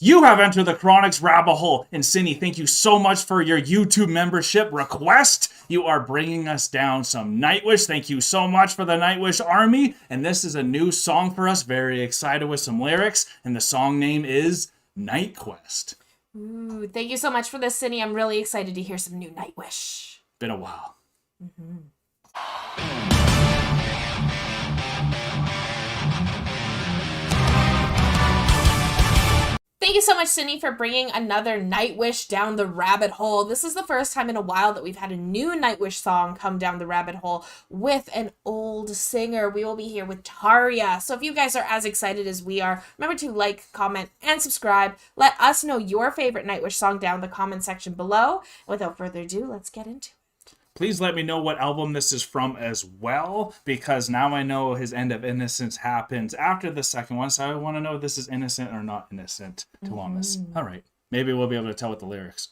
You have entered the Chronic's rabbit hole. And Cindy, thank you so much for your YouTube membership request. You are bringing us down some Nightwish. Thank you so much for the Nightwish Army. And this is a new song for us. Very excited with some lyrics. And the song name is Nightquest. Ooh, thank you so much for this, Cindy. I'm really excited to hear some new Nightwish. Been a while. Thank you so much, Cindy, for bringing another Nightwish down the rabbit hole. This is the first time in a while that we've had a new Nightwish song come down the rabbit hole with an old singer. We will be here with Tarja. So if you guys are as excited as we are, remember to like, comment, and subscribe. Let us know your favorite Nightwish song down in the comment section below. Without further ado, let's get into it. Please let me know what album this is from as well, because now I know his End of Innocence happens after the second one, so I want to know if this is innocent or not innocent to Thomas. All right. Maybe we'll be able to tell with the lyrics.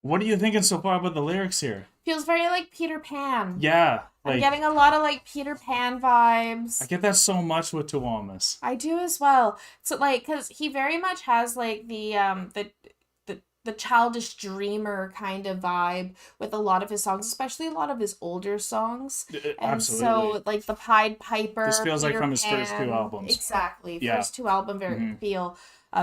What are you thinking so far about the lyrics here? Feels very like Peter Pan. Yeah. I'm getting a lot of like Peter Pan vibes. I get that so much with Tuamas. I do as well. So like, because he very much has like the childish dreamer kind of vibe with a lot of his songs, especially a lot of his older songs. And absolutely. So like the Pied Piper. This feels Peter like from his Pan, first two albums. Exactly. Yeah. First two album feel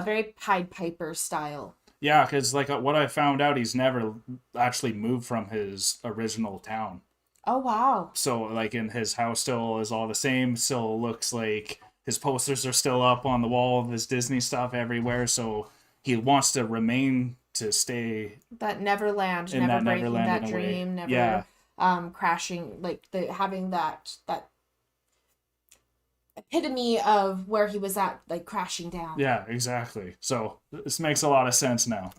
very Pied Piper style. Yeah, because like what I found out, he's never actually moved from his original town. Oh, wow. So like in his house still is all the same. Still looks like his posters are still up on the wall of his Disney stuff everywhere. So he wants to remain to stay that Neverland, in never that breaking Neverland that dream, yeah. Crashing, like having that epitome of where he was at, like crashing down. Yeah, exactly. So this makes a lot of sense now.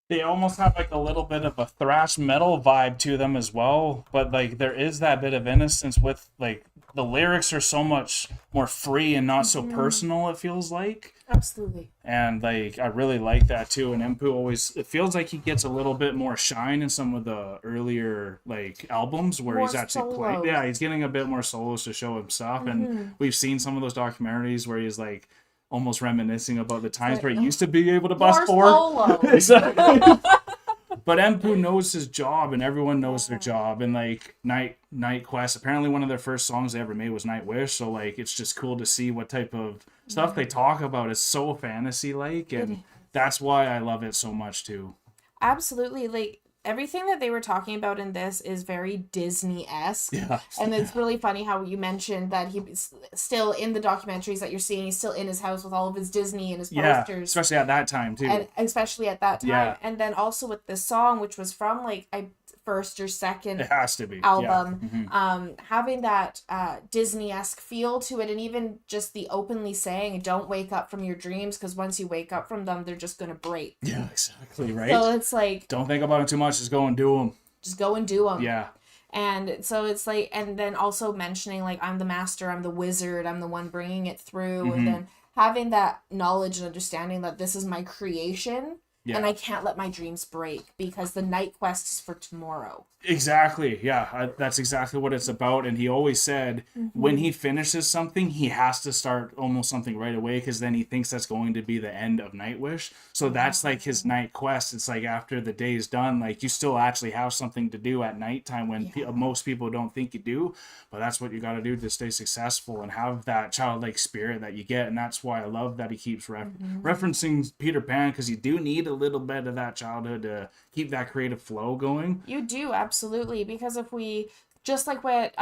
They almost have like a little bit of a thrash metal vibe to them as well, but like there is that bit of innocence with like the lyrics are so much more free and not so personal, it feels like. Absolutely. And like I really like that too. And Empu always, it feels like he gets a little bit more shine in some of the earlier like albums where More he's actually playing. solos. Yeah, he's getting a bit more solos to show himself. And we've seen some of those documentaries where he's like almost reminiscing about the times where he used to be able to bust More four. solos. Exactly. But Empu knows his job, and everyone knows their job. And like Nightquest, apparently one of their first songs they ever made was Nightwish. So like it's just cool to see what type of stuff they talk about is so fantasy like, and that's why I love it so much too. Absolutely. Like everything that they were talking about in this is very Disney-esque. Yeah. And it's really funny how you mentioned that he's still in the documentaries that you're seeing, he's still in his house with all of his Disney and his posters. Especially at that time too. And especially at that time. Yeah. And then also with this song, which was from like first or second It has to be album, having that Disney-esque feel to it, and even just the openly saying don't wake up from your dreams, because once you wake up from them they're just gonna break. Yeah, exactly, right? So it's like, don't think about it too much, just go and do them. just go and do them. Yeah. And so it's like, and then also mentioning like I'm the master, I'm the wizard, I'm the one bringing it through, and then having that knowledge and understanding that this is my creation. Yeah. And I can't let my dreams break because the Nightquest is for tomorrow. Exactly. Yeah, that's exactly what it's about. And he always said when he finishes something, he has to start almost something right away, because then he thinks that's going to be the end of Nightwish. So that's like his night quest. It's like after the day's done, like you still actually have something to do at nighttime when most people don't think you do. But that's what you got to do to stay successful and have that childlike spirit that you get. And that's why I love that he keeps referencing Peter Pan, because you do need a little bit of that childhood to keep that creative flow going. You do, absolutely, because if we, just like what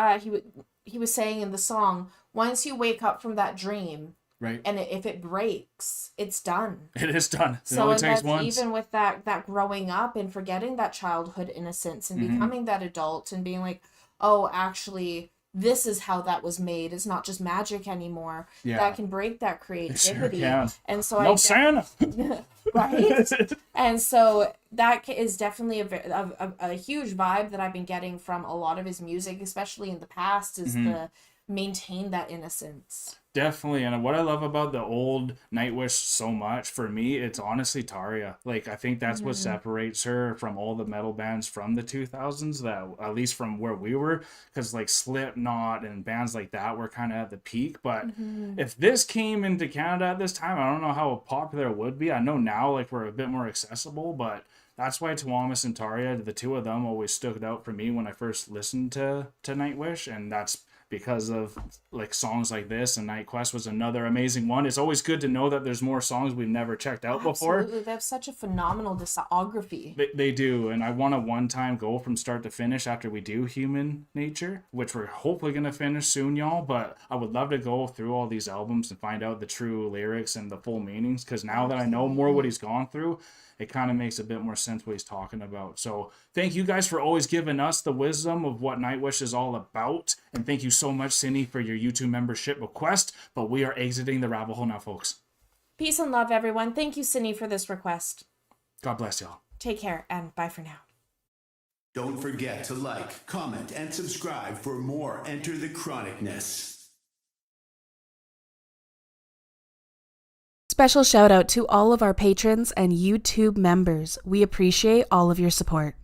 he was saying in the song, once you wake up from that dream, right, and if it breaks, it's done. It is done. It so only and takes that's once. Even with that growing up and forgetting that childhood innocence and becoming that adult and being like, oh, actually, this is how that was made. It's not just magic anymore. Yeah. That can break that creativity. Sure can. And so no Santa. Right? And so that is definitely a huge vibe that I've been getting from a lot of his music, especially in the past, is the maintain that innocence. Definitely. And what I love about the old Nightwish so much, for me, it's honestly Tarja. Like, I think that's what separates her from all the metal bands from the 2000s, that at least from where we were, because like Slipknot and bands like that were kind of at the peak. But if this came into Canada at this time, I don't know how popular it would be. I know now like we're a bit more accessible, but that's why Tuamis and Tarja, the two of them, always stood out for me when I first listened to Nightwish. And that's because of like songs like this, and Nightquest was another amazing one. It's always good to know that there's more songs we've never checked out before. Absolutely. They have such a phenomenal discography. They do, and I want to one time go from start to finish after we do Human Nature, which we're hopefully going to finish soon, y'all, but I would love to go through all these albums and find out the true lyrics and the full meanings, because now that I know more what he's gone through, it kind of makes a bit more sense what he's talking about. So thank you guys for always giving us the wisdom of what Nightwish is all about. And thank you so much, Cindy, for your YouTube membership request. But we are exiting the rabbit hole now, folks. Peace and love, everyone. Thank you, Cindy, for this request. God bless y'all. Take care, and bye for now. Don't forget to like, comment, and subscribe for more Enter the Chronicness. Special shout out to all of our patrons and YouTube members. We appreciate all of your support.